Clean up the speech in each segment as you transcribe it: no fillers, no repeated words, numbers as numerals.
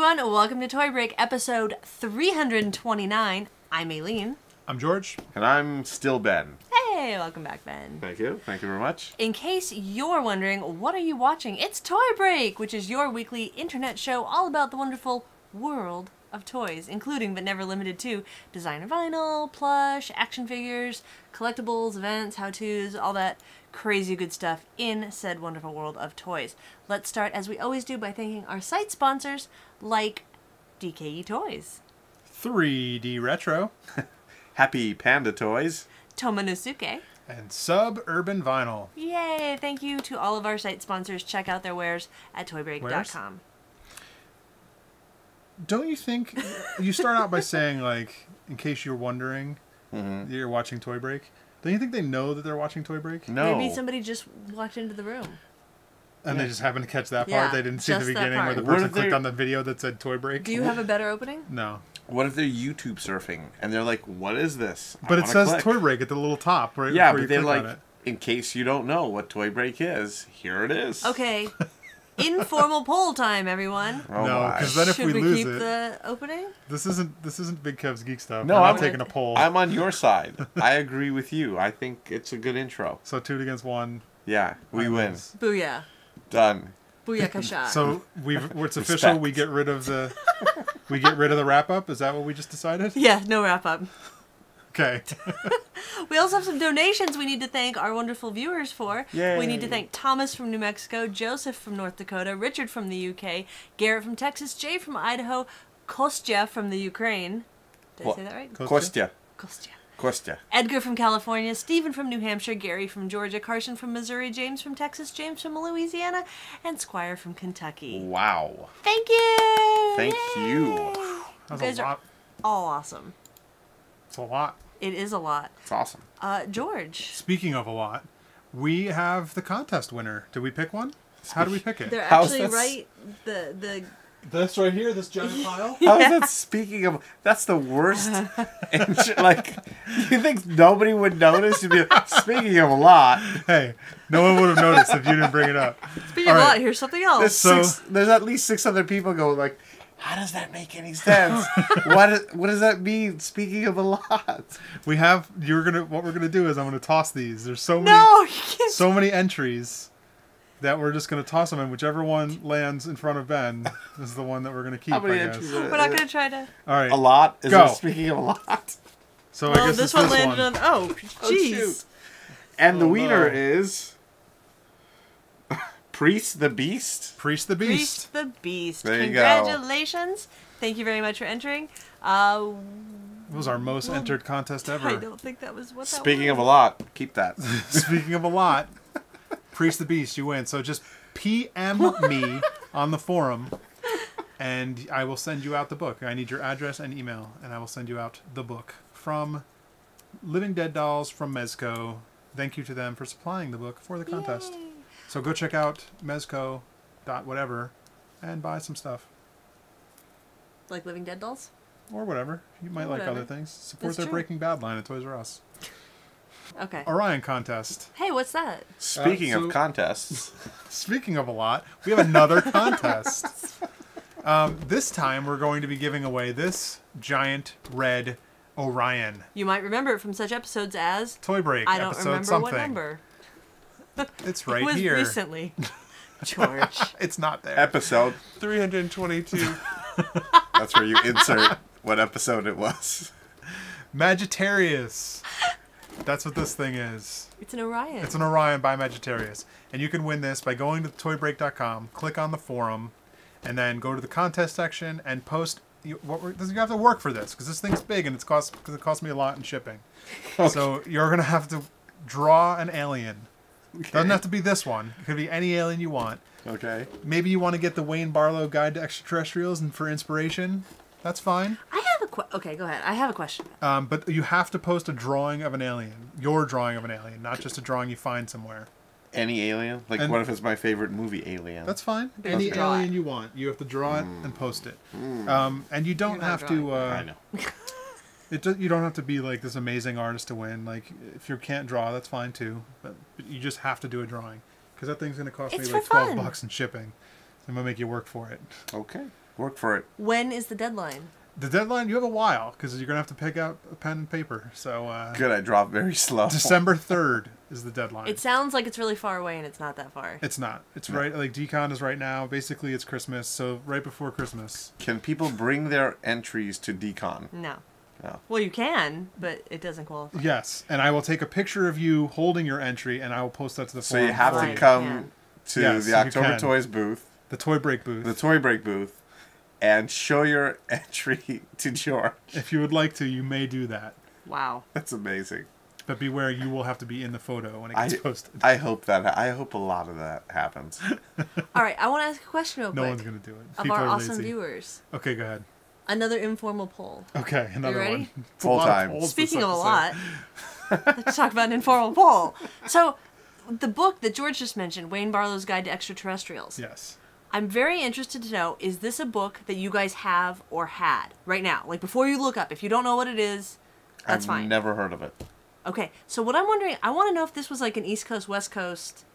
everyone, welcome to Toy Break, episode 329. I'm Aileen. I'm George. And I'm still Ben. Hey, welcome back, Ben. Thank you. Thank you very much. In case you're wondering, what are you watching? It's Toy Break, which is your weekly internet show all about the wonderful world of toys, including but never limited to designer vinyl, plush, action figures, collectibles, events, how-tos, all that crazy good stuff in said wonderful world of toys. Let's start, as we always do, by thanking our site sponsors like DKE Toys, 3D Retro, Happy Panda Toys, Tomonosuke, and Suburban Vinyl. Yay! Thank you to all of our site sponsors. Check out their wares at toybreak.com. Don't you think, you start out by saying, like, in case you're wondering, you're watching Toy Break. Don't you think they know that they're watching Toy Break? No. Maybe somebody just walked into the room. And they just happened to catch that part? Yeah, They didn't see the just that beginning where part. the person clicked on the video that said Toy Break? Do you have a better opening? No. What if they're YouTube surfing and they're like, what is this? But it says click. Toy Break at the little top, right? Yeah, before you but they're click on like, it. in case you don't know what Toy Break is, here it is. Okay. Informal poll time, everyone. Oh No, my. because then if Should we we lose keep it, the opening? this isn't Big Kev's Geek Stuff. No, We're not I'm taking a poll. I'm on your side. I agree with you. I think it's a good intro. So 2 against 1. Yeah, we win. Booyah. Done. Booyakasha. So it's official. Respect. We get rid of the wrap up. Is that what we just decided? Yeah, no wrap up. Okay. We also have some donations we need to thank our wonderful viewers for. Yay. We need to thank Thomas from New Mexico, Joseph from North Dakota, Richard from the UK, Garrett from Texas, Jay from Idaho, Kostya from the Ukraine. Did I say that right? Kostya. Kostya. Kostya. Edgar from California, Stephen from New Hampshire, Gary from Georgia, Carson from Missouri, James from Texas, James from Louisiana, and Squire from Kentucky. Wow. Thank you! Thank Yay! you. That's You guys a are lot. all awesome. It's a lot. It is a lot. It's awesome. George. Speaking of a lot, we have the contest winner. Did we pick one? How do we pick it? They're How's actually this? right. The This right here, this giant pile. How is that speaking of... That's the worst. Like, you think nobody would notice? You'd be like, speaking of a lot. Hey, no one would have noticed if you didn't bring it up. Speaking of a lot, here's something else. There's at least 6 other people going like, how does that make any sense? What does that mean? Speaking of a lot. We have. What we're gonna do is I'm gonna toss these. There's so many. No, you can't. So many entries that we're just gonna toss them, and whichever one lands in front of Ben is the one that we're gonna keep. How many I guess. entries? We're not gonna try to. All right. A lot? Is Go. it speaking of a lot? So Well, I guess this it's one landed on. Oh, Oh, jeez. shoot. And the Oh, winner no. is... Priest the Beast? Priest the Beast. Priest the Beast. There you go. Congratulations. Thank you very much for entering. It was our most entered contest I ever. don't think that was what that Speaking of was. a lot, keep that. Speaking of a lot, Priest the Beast, you win. So just PM me on the forum, and I will send you out the book. I need your address and email, and I will send you out the book from Living Dead Dolls from Mezco. Thank you to them for supplying the book for the contest. Yay. So go check out mezco.whatever and buy some stuff. Like Living Dead Dolls? Or whatever. You might like Whatever. other things. Support That's their true. Breaking Bad line at Toys R Us. Okay. Orion contest. Hey, what's that? Speaking so- of contests, Speaking of a lot, we have another contest. This time we're going to be giving away this giant red Orion. You might remember it from such episodes as... Toy Break I don't episode remember something. what number. It's right It was here. recently. George. It's not there. episode 322. That's where you insert what episode it was. Maggitarius. That's what this thing is. It's an Orion. It's an Orion by Maggitarius. And you can win this by going to toybreak.com, click on the forum, and then go to the contest section and post... You have to work for this, because this thing's big and it cost me a lot in shipping. Okay. So you're going to have to draw an alien. Okay. Doesn't have to be this one. It could be any alien you want. Okay. Maybe you want to get the Wayne Barlow Guide to Extraterrestrials and for inspiration. That's fine. I have a Okay, go ahead. I have a question. But you have to post a drawing of an alien. Your drawing of an alien, not just a drawing you find somewhere. Any alien? Like, And- what if it's my favorite movie, Alien? That's fine. But you Any have to draw alien it. you want. You have to draw it and post it. And you don't You're not have to... I know. You don't have to be like this amazing artist to win. Like, if you can't draw, that's fine too. But you just have to do a drawing. Because that thing's going to cost It's me like for fun. $12 in shipping. So I'm going to make you work for it. Okay. Work for it. When is the deadline? The deadline, you have a while, because you're going to have to pick out a pen and paper. So Good, I drop very slow. December 3rd is the deadline. It sounds like it's really far away, and it's not that far. It's not. It's right, like Decon is right now. Basically, it's Christmas, so right before Christmas. Can people bring their entries to Decon? No. No. Well, you can, but it doesn't qualify. Yes, and I will take a picture of you holding your entry, and I will post that to the So forum. you have Right, to come can. to Yes, the you October can. Toys booth, The Toy Break booth. the Toy Break booth, and show your entry to George. If you would like to, you may do that. Wow. That's amazing. But beware, you will have to be in the photo when it gets posted. I hope a lot of that happens. All right, I want to ask a question real No quick one's going to do it. of People our are awesome lazy. viewers. Okay, go ahead. Another informal poll. Okay, another ready? one. It's a Full lot of time. polls this Speaking of a episode. lot, let's talk about an informal poll. So, the book that George just mentioned, Wayne Barlow's Guide to Extraterrestrials. Yes. I'm very interested to know, is this a book that you guys have or had right now? Like, before you look up, if you don't know what it is, that's I've fine. never heard of it. Okay, so what I'm wondering, I want to know if this was like an East Coast, West Coast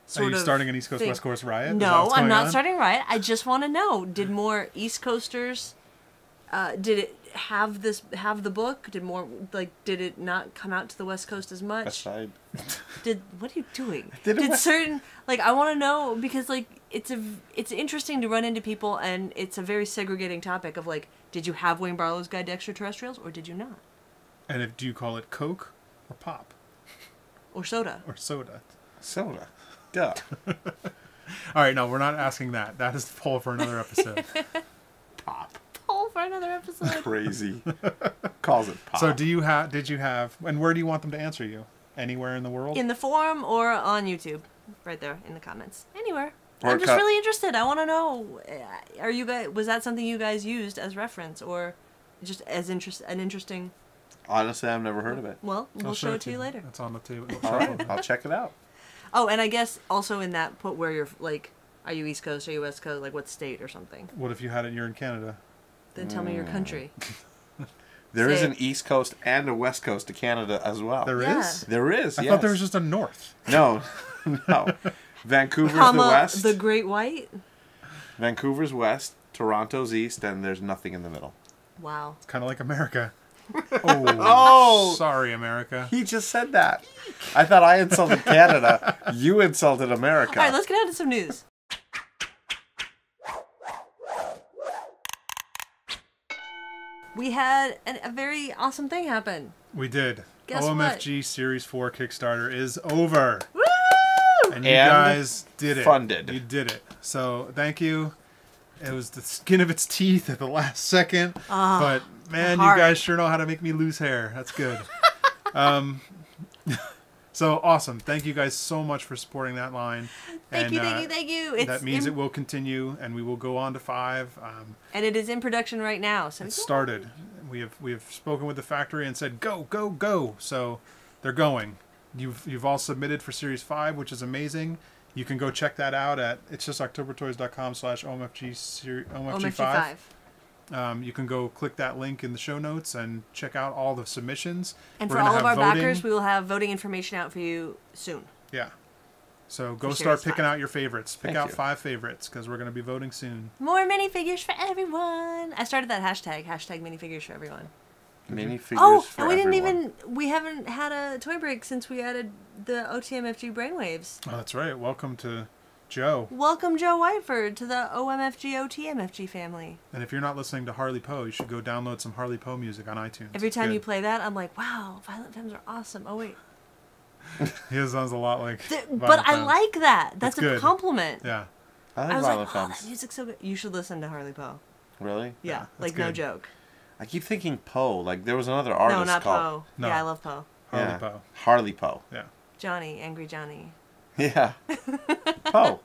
sort Are you of starting an East Coast, thing. West Coast riot? Is that No, what's I'm going not on? starting riot. I just want to know, did more East Coasters, did it have the book? Did it not come out to the West Coast as much? Aside. What are you doing? Did it Did wa- certain, like, I want to know, because like it's interesting to run into people, and it's a very segregating topic of like, did you have Wayne Barlow's Guide to Extraterrestrials or did you not? And do you call it Coke or Pop Or soda? or soda? Soda. Duh. All right, no, we're not asking that. That is the poll for another episode. Pop. Poll for another episode. Crazy. Calls it pop. So did you have, and where do you want them to answer you? Anywhere in the world? In the forum or on YouTube, right there in the comments, anywhere. Or I'm just cut- really interested. I want to know, was that something you guys used as reference, or just as an interesting? Honestly, I've never heard of it. Well, I'll we'll show it to you later. It's on the table. All right, I'll check it out. Oh, and I guess also in that, put where you're, like, are you East Coast, are you West Coast, like what state or something. What if you had it and you're in Canada? Then tell me your country. There is Say- an East Coast and a West Coast to Canada as well. There Yeah. is? There is, I yes. thought there was just a north. No, no. Vancouver's the Comma, West. the Great White? Vancouver's West. Toronto's East, and there's nothing in the middle. Wow. It's kind of like America. Oh! Sorry, America. He just said that. I thought I insulted Canada. You insulted America. All right, let's get on to some news. We had a very awesome thing happen. We did. Guess OMFG Series 4 Kickstarter is over. Woo! And you And guys did it. funded. You did it. So thank you. It was the skin of its teeth at the last second. But man, heart. you guys sure know how to make me lose hair. That's good. So awesome. Thank you guys so much for supporting that line. Thank you. It's That means it will continue, and we will go on to 5. And it is in production right now. So It started. We have spoken with the factory and said go, go, go. So they're going. You've all submitted for Series 5, which is amazing. You can go check that out at it's just octobertoys.com/OMFG5. You can go click that link in the show notes and check out all the submissions. And We're for gonna all of have our voting. backers, we will have voting information out for you soon. Yeah. So go For start Series picking 5. out your favorites. Pick Thank out you. 5 favorites because we're going to be voting soon. More minifigures for everyone. I started that hashtag minifigures for everyone. Minifigures Oh, for and everyone. we haven't had a toy break since we added the OTMFG brainwaves. Oh, that's right. Welcome to Joe. Welcome, Joe Whiteford, to the OMFG OTMFG family. And if you're not listening to Harley Poe, you should go download some Harley Poe music on iTunes. Every It's time you good. play that, I'm like, wow, Violent Femmes are awesome. Oh, wait. His sounds a lot like. But Violent I Femmes. like that. That's It's a good. compliment. Yeah. I I like was Violent like, oh, Femmes. that music's so good. You should listen to Harley Poe. Really? Yeah, that's like no good. joke. I keep thinking Poe. Like there was another artist No, not called Poe. No. Yeah, I love Poe. Harley yeah. Poe. Harley Poe. Yeah. Johnny, Angry Johnny. Yeah. Poe.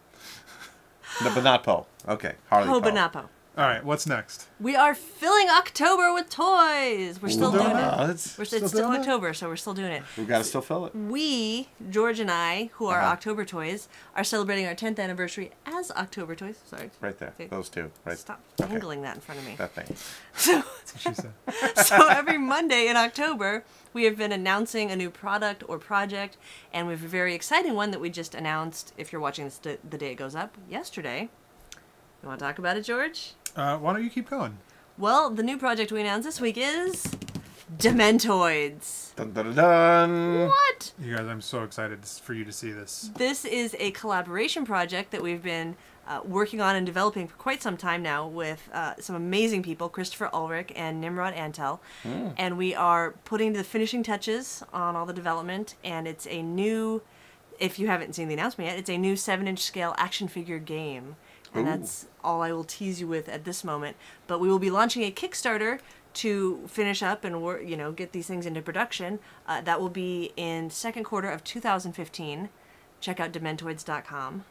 No, but not Poe. Okay. Harley Poe. Poe, but not Poe. All right. What's next? We are filling October with toys. We're still doing it. What? It's Still still doing it? October, so we're still doing it. We've got to still fill it. We, George and I, who are Uh-huh. October Toys, are celebrating our 10th anniversary as October Toys. Sorry. Right there. Okay. Those two. Right. Stop Okay. dangling that in front of me. That thing. So, She said. so every Monday in October, we have been announcing a new product or project, and we have a very exciting one that we just announced, if you're watching this the day it goes up, yesterday. You want to talk about it, George? Why don't you keep going? Well, the new project we announced this week is Dementoids. Dun, dun, dun, dun. What? You guys, I'm so excited for you to see this. This is a collaboration project that we've been working on and developing for quite some time now with some amazing people, Christopher Ulrich and Nimrod Antel. And we are putting the finishing touches on all the development, and it's a new, if you haven't seen the announcement yet, it's a new 7-inch scale action figure game. And that's all I will tease you with at this moment. But we will be launching a Kickstarter to finish up and get these things into production. That will be in second quarter of 2015. Check out Dementoids.com.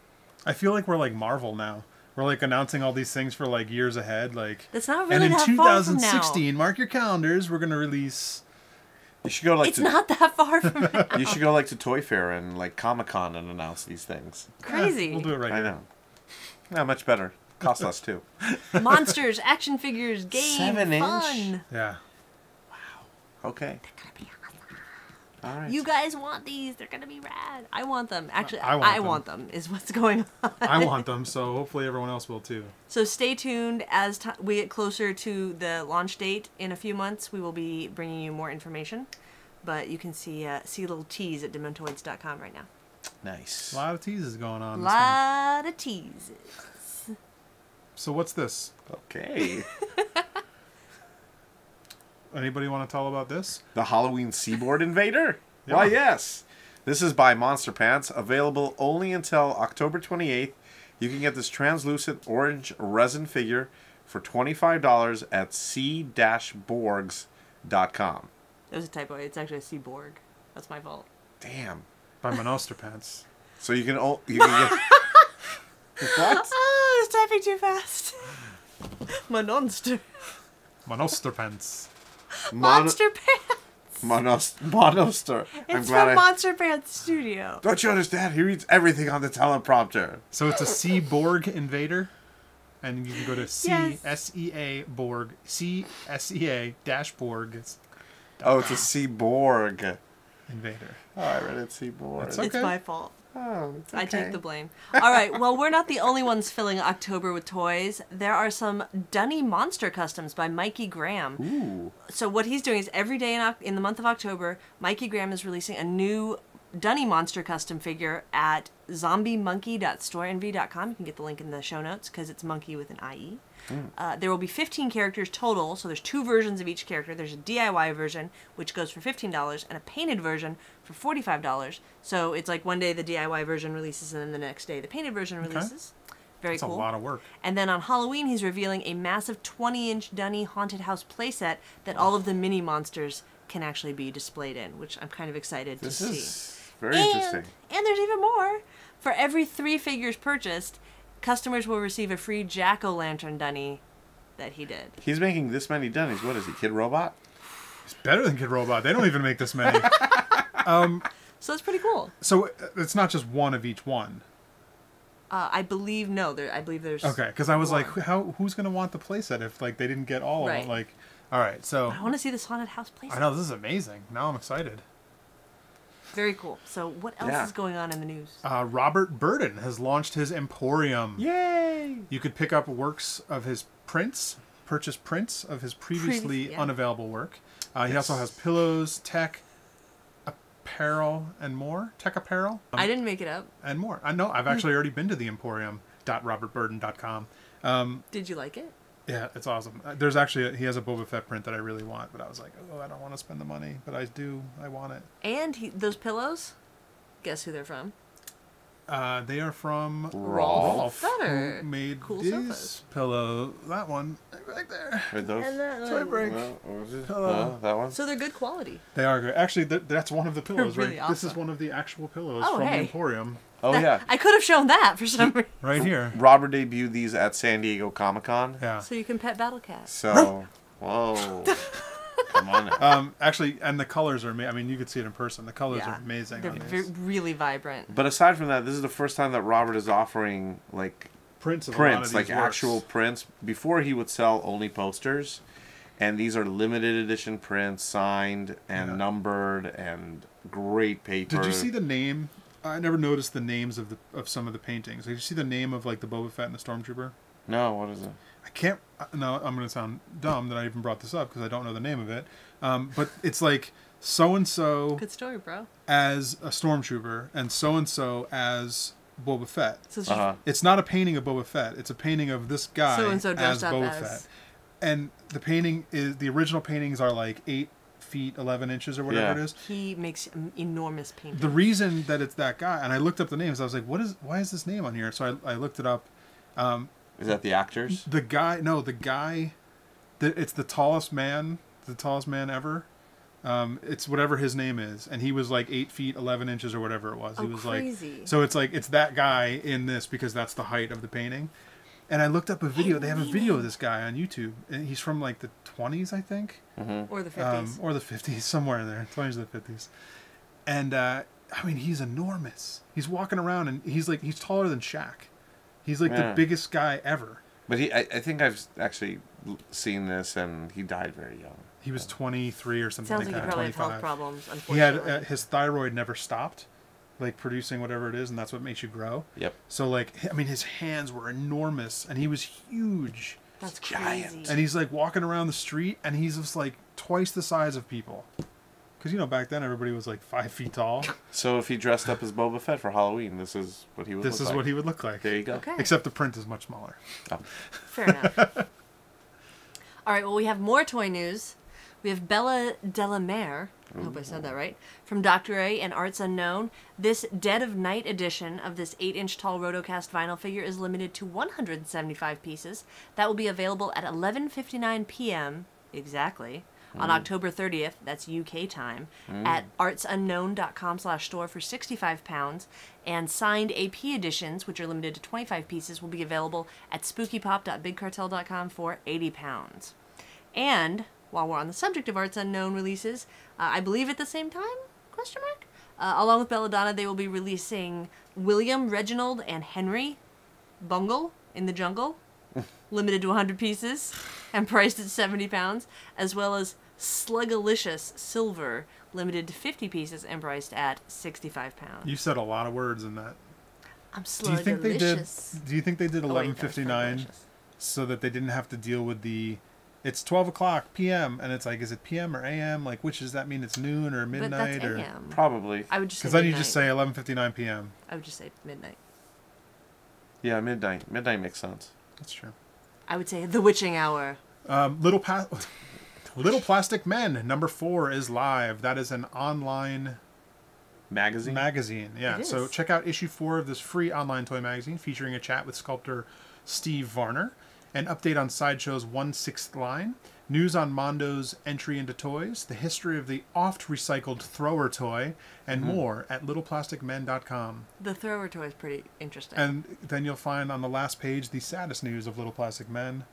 I feel like we're like Marvel now. We're like announcing all these things for like years ahead. Like, that's not really and in that far from now. 2016, mark your calendars. We're gonna release. You should go like it's not that far from now. You should go like to Toy Fair and like Comic-Con and announce these things. Crazy. We'll do it right. I know. Yeah, much better. Cost less too. Monsters, action figures, game, 7-inch? fun. Yeah. Okay. They're gonna be awesome. All right. You guys want these? They're gonna be rad. I want them. Actually, I want want them. Is what's going on. I want them, so hopefully everyone else will too. So stay tuned as we get closer to the launch date in a few months. We will be bringing you more information, but you can see a little tease at Dementoids.com right now. Nice. A lot of teases going on. A This month. lot of teases. So what's this? Okay. Anybody want to tell about this? The Halloween Seaboard Invader? Yeah. Why, yes. This is by Monster Pants, available only until October 28th. You can get this translucent orange resin figure for $25 at c-borgs.com. That was a typo. It's actually a Seaborg. That's my fault. Damn. By Monster Pants. So you can get... What? Oh, I was typing too fast. Monster. Monster Pants. Monster Pants. Monoster. It's from Monster Pants Studio. Don't you understand? He reads everything on the teleprompter. So it's a Seaborg Invader, and you can go to Yes. CSEA Borg, CSEA dash Borg Oh, it's a Seaborg. Invader. Oh, I read it Seaborg. It's It's okay. my fault. Oh, it's okay. I take the blame. All right, well, we're not the only ones filling October with toys. There are some Dunny Monster customs by Mikey Graham. Ooh. So what he's doing is every day in the month of October, Mikey Graham is releasing a new Dunny Monster custom figure at zombiemonkey.storeenvy.com. You can get the link in the show notes because it's monkey with an IE. There will be 15 characters total, so there's 2 versions of each character. There's a DIY version, which goes for $15, and a painted version for $45. So it's like one day the DIY version releases, and then the next day the painted version releases. Very It's cool. a lot of work. And then on Halloween, he's revealing a massive 20-inch Dunny Haunted House playset that all of the mini monsters can actually be displayed in, which I'm kind of excited to see. This is very interesting. And there's even more. For every 3 figures purchased, customers will receive a free jack-o'-lantern Dunny that he did. He's making this many Dunnies. What is he, Kid Robot? It's better than Kid Robot. They don't even make this many. So that's pretty cool. So it's not just one of each one. I believe there's. Okay, because I was one. like, who's gonna want the playset if like they didn't get all of Right. them? Like, all right, so I want to see this haunted house playset. I know this is amazing. Now I'm excited. Very cool. So what else Yeah. is going on in the news? Robert Burton has launched his Emporium. Yay! You could pick up works of his prints, purchase prints of his previously Yeah. unavailable work. He also has pillows, tech, apparel, and more. Tech apparel. I didn't make it up. And more. I know. I've actually already been to the Emporium.robertburton.com. Did you like it? Yeah, it's awesome. There's actually he has a Boba Fett print that I really want, but I was like, oh, I don't want to spend the money, but I do. I want it. And those pillows, guess who they're from? They are from Rolf. Better. who made Cool this sofas. pillow. That one right there. Are those? And that Toy break. What was it? Hello. That one? So they're good quality. They are good. Actually, that's one of the pillows, really right? This is awesome. one of the actual pillows Oh, from hey. the Emporium, Oh, yeah. I could have shown that for some reason. right here. Robert debuted these at San Diego Comic-Con. Yeah. So you can pet Battle Cat. So, whoa. Come on now. Actually, and the colors are. I mean, you could see it in person. The colors are amazing They're on these. really vibrant. But aside from that, this is the first time that Robert is offering, like, Prints of a lot of prints, these like works. actual prints. Before, he would sell only posters. And these are limited edition prints, signed and numbered, and great paper. Did you see the name? I never noticed the names of some of the paintings. Did you see the name of like the Boba Fett and the Stormtrooper? No, what is it? I can't. No, I'm going to sound dumb that I even brought this up because I don't know the name of it. But it's like so and so Good story, bro. as a stormtrooper and so as Boba Fett. So it's just It's not a painting of Boba Fett. It's a painting of this guy So-and-so as dressed up Boba as- Fett. And the painting is the original paintings are like 8 feet 11 inches or whatever Yeah. it is. he makes enormous paintings. The reason that it's that guy, and I looked up the names. I was like, why is this name on here? So I looked it up. Is that the actors? The guy, it's the tallest man ever. It's whatever his name is, and he was like 8 feet 11 inches or whatever it was. Oh, He was crazy. like, so it's like it's that guy in this because that's the height of the painting. And I looked up a video. They have a video of this guy on YouTube, and he's from like the 20s, I think, Or the 50s. or the 50s, somewhere in there, 20s to the 50s. And I mean, he's enormous. He's walking around, and he's taller than Shaq. He's like the Yeah. biggest guy ever. But I think I've actually seen this, and he died very young. He was 23 or something Sounds like like he that. probably had 25. health problems, He had unfortunately. his thyroid never stopped, like producing whatever it is, and that's what makes you grow. Yep. So like, I mean, his hands were enormous, and he was huge. That's giant. crazy. And he's like walking around the street, and he's just like twice the size of people. Because back then everybody was like 5 feet tall. So if he dressed up as Boba Fett for Halloween, this is what he would. This is what he would look like. There you go. Okay. Except the print is much smaller. Oh. Fair enough. All right, well, we have more toy news. We have Bella Delamere, I hope I said that right, from Dr. A and Arts Unknown. This Dead of Night edition of this 8-inch tall rotocast vinyl figure is limited to 175 pieces. That will be available at 11:59 p.m. exactly on October 30th, that's UK time, at artsunknown.com/store for £65. And signed AP editions, which are limited to 25 pieces, will be available at spookypop.bigcartel.com for £80. And while we're on the subject of Arts Unknown releases, I believe at the same time, question mark? Along with Belladonna, they will be releasing William, Reginald, and Henry Bungle in the Jungle, limited to 100 pieces, and priced at £70, as well as Slugalicious Silver, limited to 50 pieces, and priced at £65. You said a lot of words in that. I'm Do you think they did? Slugalicious. Do you think they did Oh, wait, that was 11:59 Fergalicious. so that they didn't have to deal with the? It's 12 o'clock p.m. and it's like, is it p.m. or a.m.? Like, which does that mean? It's noon or But midnight that's or? AM. Probably. I would just say Because then you midnight. just say 11:59 p.m. I would just say midnight. Yeah, midnight. Midnight makes sense. That's true. I would say the witching hour. Little Plastic Men #4 is live. That is an online Magazine. Yeah. It So is. check out issue 4 of this free online toy magazine featuring a chat with sculptor Steve Varner, an update on Sideshow's 1/6 line, news on Mondo's entry into toys, the history of the oft-recycled thrower toy, and more at littleplasticmen.com. The thrower toy is pretty interesting. And then you'll find on the last page the saddest news of Little Plastic Men,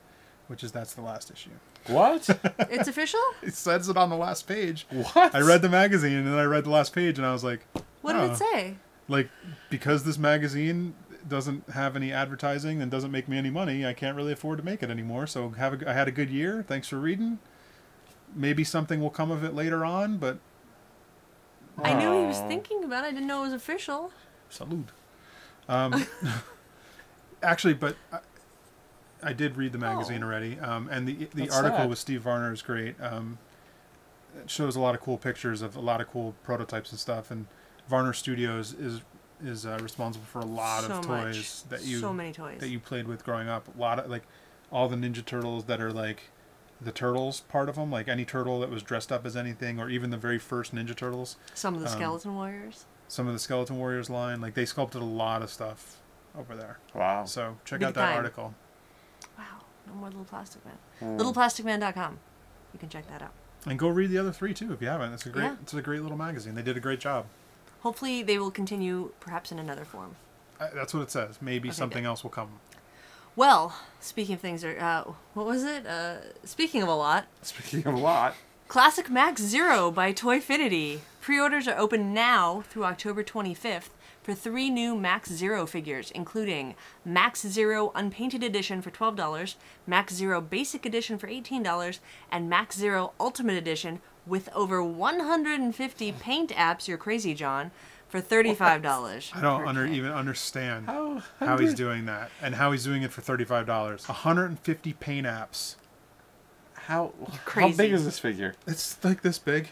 which is that's the last issue. What? It's official? It says it on the last page. What? I read the magazine and then I read the last page and I was like, What did oh. it say? Like, because this magazine doesn't have any advertising and doesn't make me any money, I can't really afford to make it anymore. So I had a good year. Thanks for reading. Maybe something will come of it later on, but I knew he was Oh. thinking about it. I didn't know it was official. salute. Actually, but I did read the magazine already, and the That's article sad. with Steve Varner is great. It shows a lot of cool pictures of a lot of cool prototypes and stuff, and Varner Studios is responsible for a lot So of toys much. that you So many toys. that you played with growing up. A lot of like all the Ninja Turtles that are like the Turtles part of them, like any turtle that was dressed up as anything, or even the very first Ninja Turtles. Some of the Skeleton Warriors. Some of the Skeleton Warriors line, like they sculpted a lot of stuff over there. Wow. So check Big out that time. article. Wow. No more Little Plastic Man. LittlePlasticMan.com. You can check that out. And go read the other 3 too if you haven't. It's a great Yeah. it's a great little magazine. They did a great job. Hopefully they will continue perhaps in another form. That's what it says. Maybe Okay, something good. else will come. Well, speaking of things, what was it? Speaking of a lot, Speaking of a lot. Classic Max Zero by Toyfinity. Pre-orders are open now through October 25th for 3 new Max Zero figures, including Max Zero Unpainted Edition for $12, Max Zero Basic Edition for $18, and Max Zero Ultimate Edition with over 150 paint apps, you're crazy, John, for $35. I don't even understand How he's doing that and how he's doing it for $35. 150 paint apps. How crazy. big is this figure? It's like this big.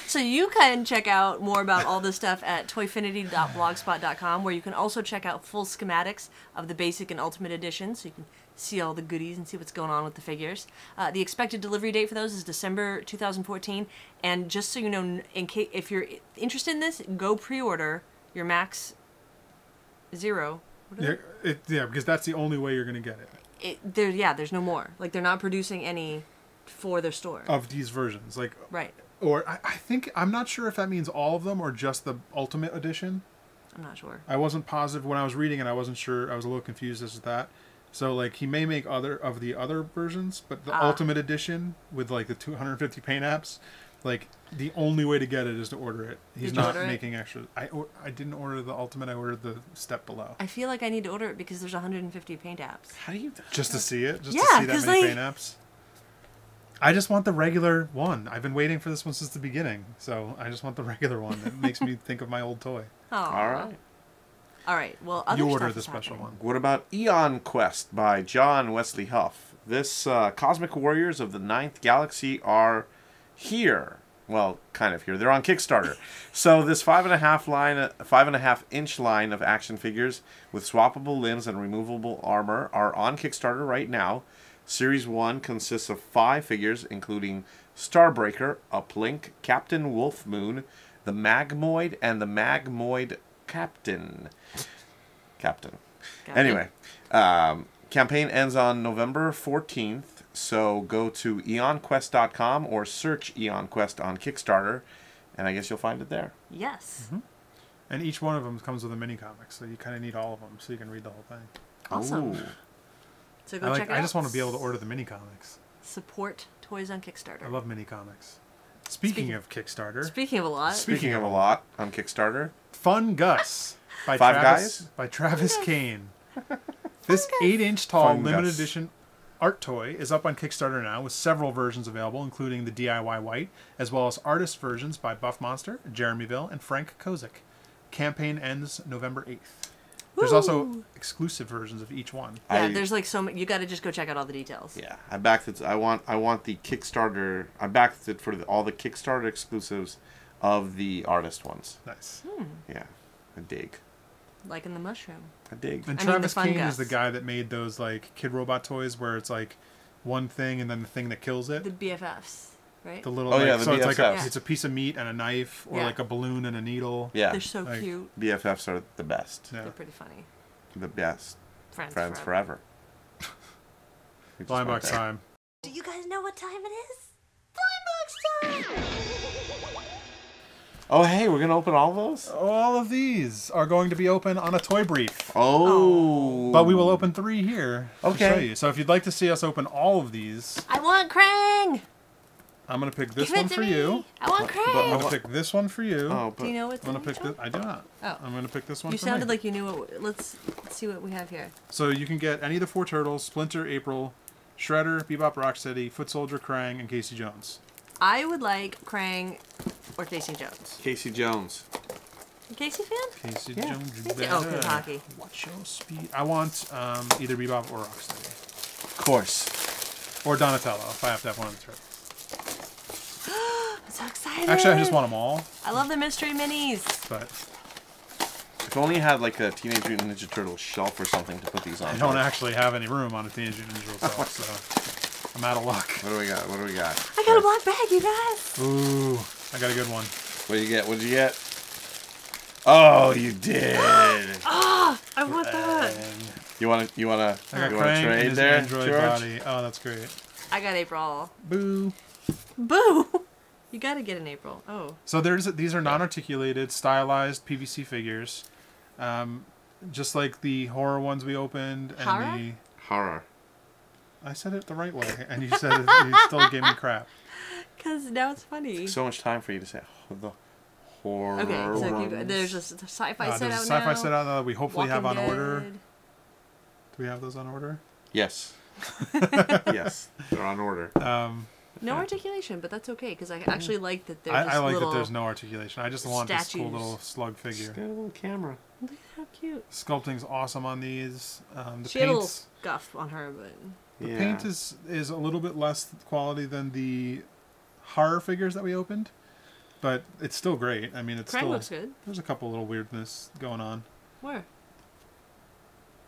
So you can check out more about all this stuff at toyfinity.blogspot.com, where you can also check out full schematics of the basic and ultimate edition, so you can see all the goodies and see what's going on with the figures. The expected delivery date for those is December 2014, and just so you know, in case if you're interested in this, go pre-order your Max Zero. Because that's the only way you're going to get it. There's no more. Like, they're not producing any for their store. Of these versions. Like, right. Or I think, I'm not sure if that means all of them or just the Ultimate Edition. I'm not sure. I wasn't positive when I was reading it. I wasn't sure. I was a little confused as to that. So, like, he may make other versions, but the Ultimate Edition with, like, the 250 paint apps, like, the only way to get it is to order it. He's not making extra. I didn't order the Ultimate. I ordered the step below. I feel like I need to order it because there's 150 paint apps. How do you... Just to see it? Just to see that many paint apps? I just want the regular one. I've been waiting for this one since the beginning, so I just want the regular one. It makes me think of my old toy. Oh. All right. All right. Well, other you stuff order the is special happening. one. What about Eon Quest by John Wesley Huff? This Cosmic Warriors of the Ninth Galaxy are here. Well, kind of here. They're on Kickstarter. So this 5.5-inch line of action figures with swappable limbs and removable armor are on Kickstarter right now. Series 1 consists of 5 figures, including Starbreaker, Uplink, Captain Wolfmoon, the Magmoid, and the Magmoid Captain. Anyway, campaign ends on November 14th, so go to eonquest.com or search EonQuest on Kickstarter, and I guess you'll find it there. Yes. Mm-hmm. And each one of them comes with a mini comic, so you kind of need all of them so you can read the whole thing. Awesome. Ooh. So go check it out. I just want to be able to order the mini comics. Support toys on Kickstarter. I love mini comics. Speaking of Kickstarter. Speaking of a lot. Speaking of a lot on Kickstarter. Fun Gus by Travis Kane. This 8-inch tall Fun limited Gus. edition art toy is up on Kickstarter now with several versions available, including the DIY white, as well as artist versions by Buff Monster, Jeremyville, and Frank Kozik. Campaign ends November 8th. There's also exclusive versions of each one. Yeah, there's like so many. You got to just go check out all the details. Yeah, I backed it. I want the Kickstarter. I backed it for all the Kickstarter exclusives of the artist ones. Nice. Yeah, I dig. Like in the mushroom. I dig. And I mean, Travis the Fun Kane Gus. is the guy that made those like Kid Robot toys where it's like one thing and then the thing that kills it. The BFFs, right? The little Oh, yeah, the so it's like BFFs. it's a piece of meat and a knife or Yeah. like a balloon and a needle. Yeah, They're so Like- cute. BFFs are the best. Yeah. They're pretty funny. The best. Friends Friends forever. forever. We just Blind went box there. time. Do you guys know what time it is? Blind box time! Oh, hey, we're gonna open all those. All of these are going to be open on a toy brief. Oh. But we will open 3 here to Okay. show you. So if you'd like to see us open all of these, I want Krang! I'm going to pick this Give it one to for me. you. I want I'm Krang! going to pick this one for you. Oh, but Do you know what's I'm going in to pick each this. one? I do not. Oh. I'm going to pick this one You for sounded me. like you knew what. Let's see what we have here. So you can get any of the 4 turtles, Splinter, April, Shredder, Bebop, Rocksteady, Foot Soldier, Krang, and Casey Jones. I would like Krang or Casey Jones. Casey Jones. You a Casey fan? Casey Yeah. Jones, you Casey- better oh, 'cause hockey. watch your speed. I want either Bebop or Rocksteady. Of course. Or Donatello, if I have to have one of the turtles. I'm so excited! Actually, I just want them all, I love the mystery minis. but If only you had like a Teenage Mutant Ninja Turtle shelf or something to put these on. I don't actually have any room on a Teenage Mutant Ninja Turtle shelf, so I'm out of luck. What do we got? What do we got? I got a black bag, you guys! Ooh, I got a good one. What did you get? What did you get? Oh, you did. Ah, I want that! You wanna I got Krang trade and his there, android George? body. Oh, that's great. I got April. Boo. Boo! You gotta get an April. Oh. So these are non-articulated, stylized PVC figures, just like the horror ones we opened and Horror? Horror. I said it the right way, and you said it, you still gave me crap. Because now it's funny. So much time for you to say the horror. Okay, so there's a sci-fi set There's a out sci-fi now. set out that we hopefully have on Walking order. Dead. Do we have those on order? Yes. Yes, they're on order. No articulation, but that's okay because I actually like that there's I like little that there's no articulation. I just want this cool statues. little slug It's figure. got a little camera. Look at how cute. Sculpting's awesome on these. The She had a little paint's scuff on her, but Yeah. paint is a little bit less quality than the horror figures that we opened, but it's still great. I mean, it's Krang still looks good. there's a couple little weirdness going on. Where?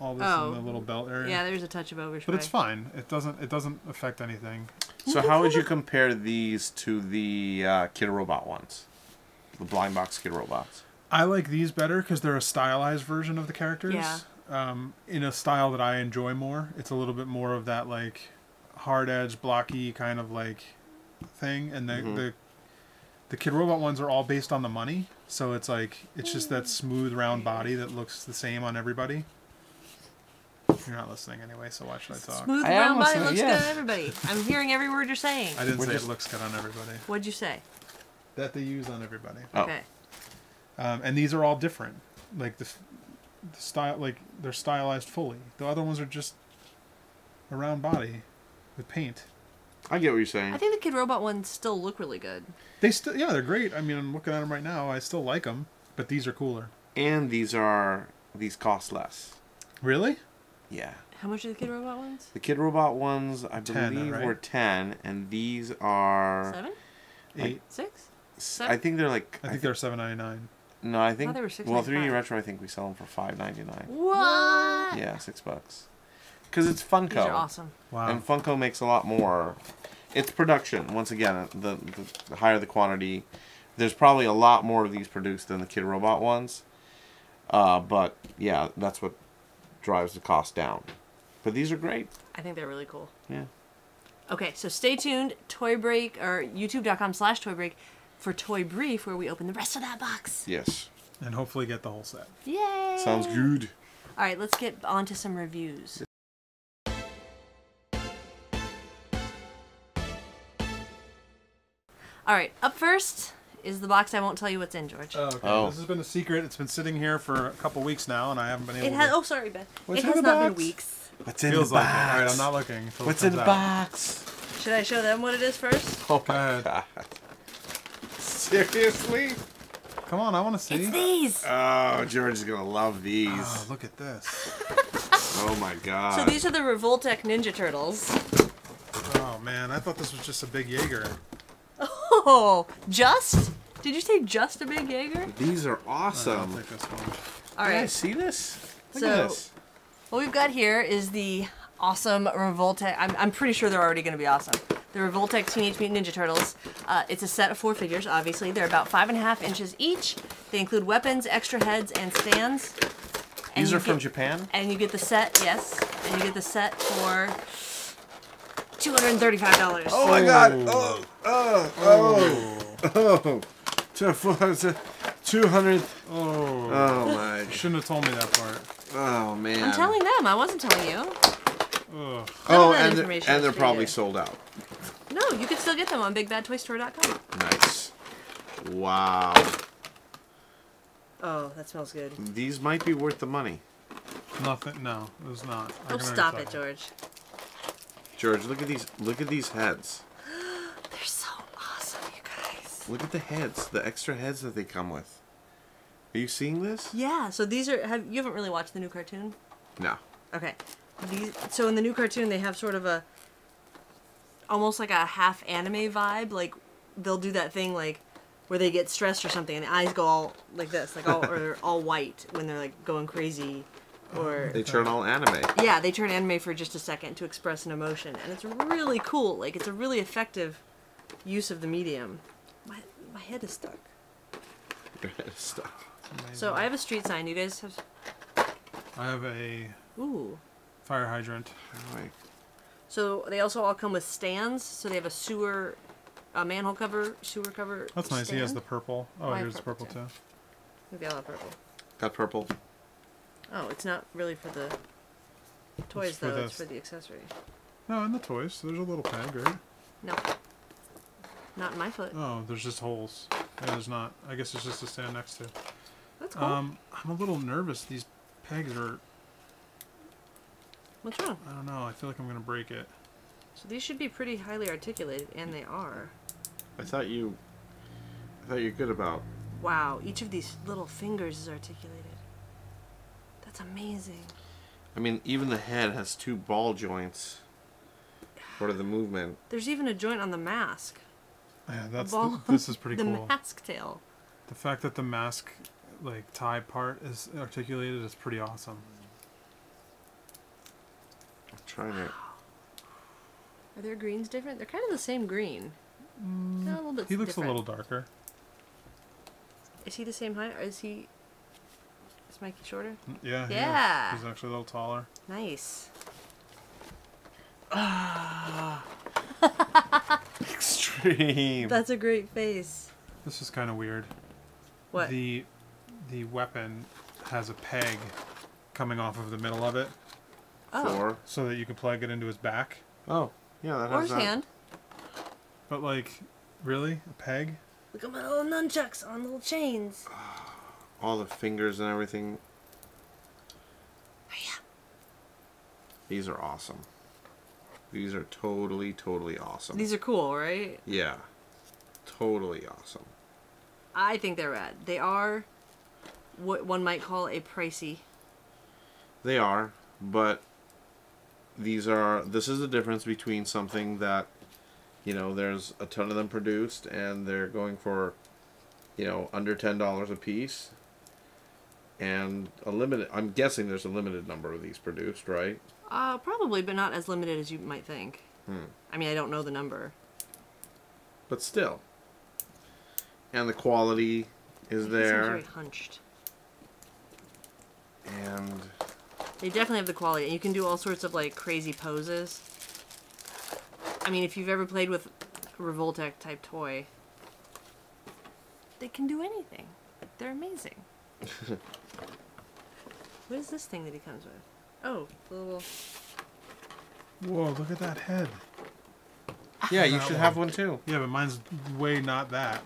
All this in the little belt area. Yeah, there's a touch of overspray. But it's fine. It doesn't affect anything. So how would you compare these to the Kid Robot ones? The blind box Kid Robots. I like these better because they're a stylized version of the characters. Yeah. In a style that I enjoy more. It's a little bit more of that like hard edge, blocky kind of like thing, and the Kid Robot ones are all based on the money. So it's like it's just that smooth round body that looks the same on everybody. You're not listening anyway, so why should I talk? Smooth I am round body listening, looks yeah. good on everybody. I'm hearing every word you're saying. I didn't We're say just- it looks good on everybody. What'd you say? That they use on everybody. Oh. Okay. And these are all different. Like the style, like they're stylized fully. The other ones are just a round body with paint. I get what you're saying. I think the Kid Robot ones still look really good. They still, yeah, they're great. I mean, I'm looking at them right now. I still like them, but these are cooler. And these cost less. Really? Yeah. How much are the Kid Robot ones? The Kid Robot ones, I 10, believe, right? were 10, and these are 7? 8. 6? I think they're like. I think they're $7.99. No, I think. they were Well, 3D $6.95. Retro, I think we sell them for $5.99. What? Yeah, $6. Because it's Funko. These are awesome. Wow. And Funko makes a lot more. It's production. Once again, the higher the quantity, there's probably a lot more of these produced than the Kid Robot ones. But yeah, that's what drives the cost down. But these are great. I think they're really cool. Yeah. Okay, so stay tuned. Toy Break or youtube.com/Toy Break for Toy Brief, where we open the rest of that box. Yes. And hopefully get the whole set. Yay! Sounds good. All right, let's get on to some reviews. All right, up first is the box I won't tell you what's in, George. Okay. Oh. This has been a secret. It's been sitting here for a couple weeks now, and I haven't been able It has. to... Oh, sorry, Ben. What's It in has the not been box? weeks. What's in Feels the like box? it. All right, I'm not looking. Until What's it in the comes out. box? Should I show them what it is first? Oh Go my ahead. god. Seriously? Come on, I want to see. It's these. Oh, George is gonna love these. Oh, look at this. Oh my god. So these are the Revoltech Ninja Turtles. Oh, man. I thought this was just a big Jaeger. Oh, just? Did you say just a big Jaeger? These are I'll awesome. take this one. All Can I right. see this? Look So- at this. What we've got here is the awesome Revoltech. I'm pretty sure they're already going to be awesome. The Revoltech Teenage Mutant Ninja Turtles. It's a set of 4 figures, obviously. They're about 5.5 inches each. They include weapons, extra heads, and stands. And These you are from get- Japan? And you get the set, yes. And you get the set for $235. Oh my god. Oh. 200. Oh. Oh my. You shouldn't have told me that part. Oh man. I'm telling them. I wasn't telling you. Ugh. None of Oh, that and information they're, is for probably you. sold out. No, you can still get them on BigBadToyStore.com. Nice. Wow. Oh, that smells good. These might be worth the money. Nothing. No, it was not. I Oh, can already stop tell. it, George. George, look at these. Look at these heads. They're so awesome, you guys. Look at the heads. The extra heads that they come with. Are you seeing this? Yeah, so these are. You haven't really watched the new cartoon? No. Okay. So in the new cartoon, they have sort of a. Almost like a half anime vibe. Like, they'll do that thing, like, where they get stressed or something, and the eyes go all like this, like all, or they're all white when they're, like, going crazy. Or. They turn all anime. Yeah, they turn anime for just a second to express an emotion, and it's really cool. Like, it's a really effective use of the medium. My head is stuck. Stuff. So I have a street sign. You guys have. I have a Ooh. fire hydrant. Right. So they also all come with stands. So they have a manhole cover, sewer cover. That's nice. He has the stand. purple. Oh, I have here's the purple purple, too. We've got a lot of purple. Got purple. Oh, it's not really for the toys for though. It's this. for the accessory. No, in the toys. There's a little peg, right? No. Not in my foot. Oh, there's just holes. Yeah, there's not. I guess it's just to stand next to. That's cool. I'm a little nervous. These pegs are. What's wrong? I don't know. I feel like I'm gonna break it. So these should be pretty highly articulated, and they are. I thought you're good about. Wow, each of these little fingers is articulated. That's amazing. I mean, even the head has 2 ball joints for the movement. There's even a joint on the mask. Yeah, this is pretty cool. The mask tail. The fact that the mask, like, tie part is articulated is pretty awesome. I'm trying to. Are their greens different? They're kind of the same green. They're a little bit He looks different. a little darker. Is he the same height, or is Mikey shorter? Yeah. Yeah. He's actually a little taller. Nice. Extreme. That's a great face. This is kind of weird. What? The weapon has a peg coming off of the middle of it, Oh. so that you can plug it into his back. Oh, yeah, that Or has his that. hand. But like, really, a peg? Look at my little nunchucks on little chains. All the fingers and everything. Oh, yeah. These are awesome. These are totally, totally awesome. These are cool, right? Yeah. Totally awesome. I think they're rad. They are what one might call a pricey. They are, but this is the difference between something that, you know, there's a ton of them produced and they're going for, you know, under $10 a piece. And I'm guessing there's a limited number of these produced, right? Probably, but not as limited as you might think. I mean, I don't know the number. But still. And the quality is It seems there. very hunched. And They definitely have the quality, and you can do all sorts of like crazy poses. I mean, if you've ever played with a Revoltech type toy, they can do anything. They're amazing. What is this thing that he comes with? Oh, the little. Whoa, look at that head. yeah, you That should one. have one too. Yeah, but mine's way not that.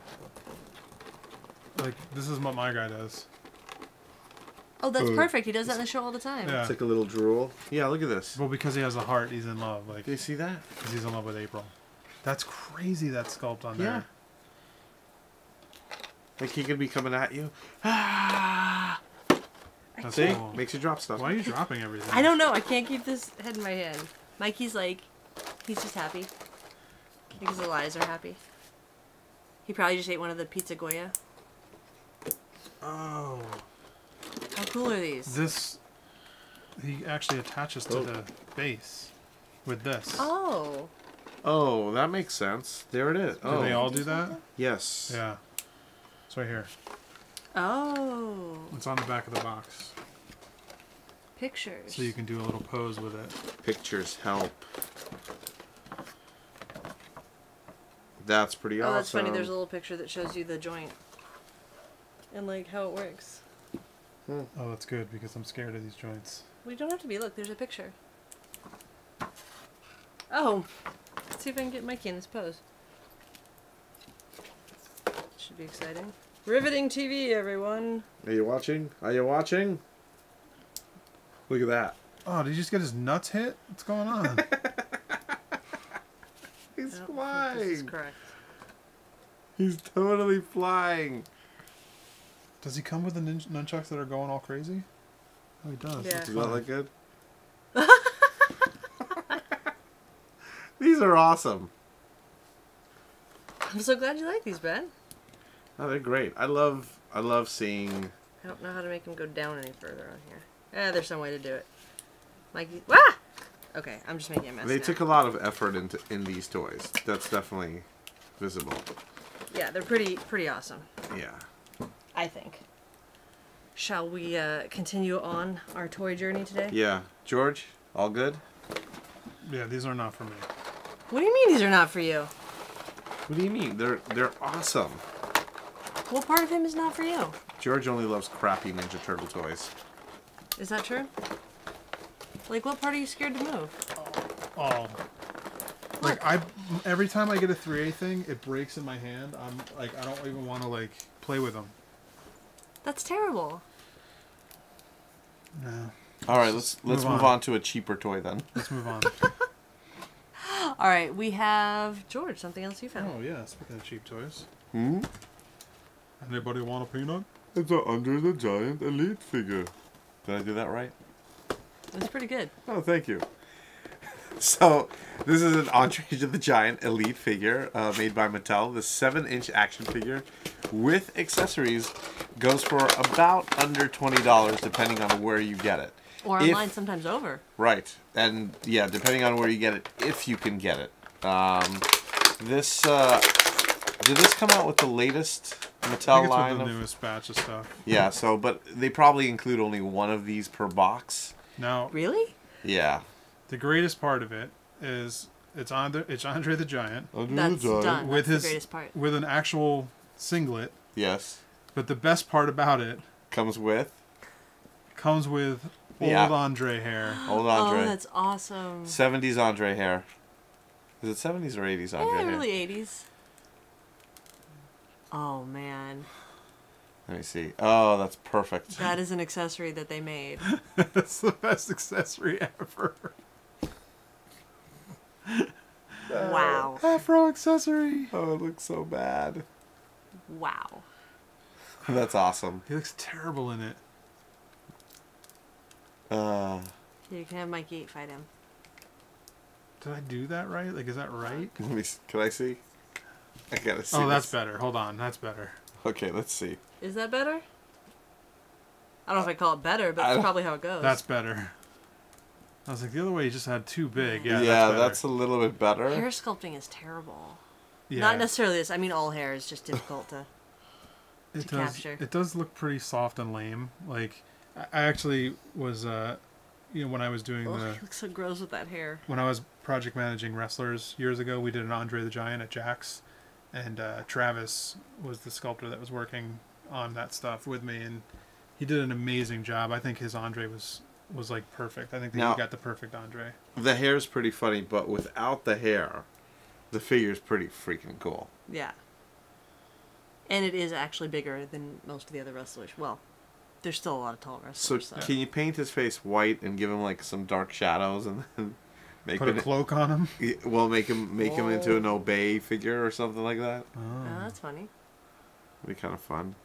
Like, this is what my guy does. Oh, that's perfect. He does that in the show all the time. Yeah. It's like a little drool. Yeah, look at this. Well, because he has a heart, he's in love. Like, Do you see that? because he's in love with April. That's crazy, that sculpt on Yeah. there. Like he could be coming at you. That's See? cool. Makes you drop stuff. Why are you dropping everything? I don't know. I can't keep this head in my hand. Mikey's like, he's just happy. Because the lies are happy. He probably just ate one of the pizza Goya. Oh. How cool are these? This, he actually attaches to the base with this. Oh. Oh, that makes sense. There it is. Do Oh, they all do that? yes. Yeah. It's right here. Oh. It's on the back of the box. Pictures. So you can do a little pose with it. Pictures help. That's pretty Oh, awesome. that's funny. There's a little picture that shows you the joint. And like how it works. Oh, that's good because I'm scared of these joints. Well, you don't have to be. Look, there's a picture. Oh. Let's see if I can get Mikey in this pose. Should be exciting. Riveting TV, everyone. Are you watching? Are you watching? Look at that. Oh, did you just get his nuts hit? What's going on? He's I don't think this is flying. correct. He's totally flying. Does he come with the nunchucks that are going all crazy? Oh, he does. Yeah. That's Does that fine. look good? These are awesome. I'm so glad you like these, Ben. Oh, they're great. I love seeing. I don't know how to make them go down any further on here. There's some way to do it. Mikey. Ah! Okay, I'm just making a mess They now. took a lot of effort in these toys. That's definitely visible. Yeah, they're pretty awesome, Yeah. I think. Shall we continue on our toy journey today? Yeah. George, all good? Yeah, these are not for me. What do you mean these are not for you? What do you mean? They're awesome. What part of him is not for you? George only loves crappy Ninja Turtle toys. Is that true? Like, what part are you scared to move? Oh. Like, every time I get a 3A thing, it breaks in my hand. I'm like, I don't even want to like play with them. That's terrible. No. All right, let's move move on. on to a cheaper toy then. Let's move on. All right, we have George. Something else you found? Oh yeah, speaking of cheap toys. Hmm? Anybody want a peanut? It's an Andre the Giant Elite figure. Did I do that right? That's pretty good. Oh, thank you. So, this is an Andre the Giant Elite figure made by Mattel. The 7-inch action figure with accessories goes for about under $20 depending on where you get it. Or online, sometimes over. Right. And, yeah, depending on where you get it, if you can get it. This, did this come out with the latest Mattel line? With the newest batch of stuff. Yeah, so, but they probably include only one of these per box. Now, Really? Yeah. the greatest part of it is it's Andre the Giant That's done. with That's his the greatest part. with an actual singlet. Yes. But the best part about it Comes with comes with Yeah. old Andre hair. old Andre. Oh, that's awesome. 70s Andre hair. Is it 70s or 80s Andre hair? Early 80s. Oh, man. Let me see. Oh, that's perfect. That is an accessory that they made. That's the best accessory ever. Wow. Afro accessory. Oh, it looks so bad. Wow. That's awesome. He looks terrible in it. You can have Mikey fight him. Did I do that right? Like, is that right? Let me. Can I see? I gotta see. Oh, that's this. better. Hold on, that's better. Okay, let's see. Is that better? I don't know if I call it better, but I that's don't- probably how it goes. That's better. I was like, the other way, you just had too big. Yeah, Yeah, that's a little bit better. Hair sculpting is terrible. better. Not necessarily this. I mean, all hair is just difficult to... It to does. capture. It does look pretty soft and lame. Like, I actually was, when I was doing Ugh, he looks so gross with that hair. when I was project managing wrestlers years ago, we did an Andre the Giant at Jack's, and Travis was the sculptor that was working on that stuff with me, and he did an amazing job. I think his Andre was like perfect. I think that Now- he got the perfect Andre. The hair's pretty funny, but without the hair, the figure's pretty freaking cool. Yeah. And it is actually bigger than most of the other wrestlers. Well, there's still a lot of tall So wrestlers. can you paint his face white and give him like some dark shadows and then make Put a cloak on him. Well, make him into an obey figure or something like that. Oh, that's funny. It'd be kind of fun.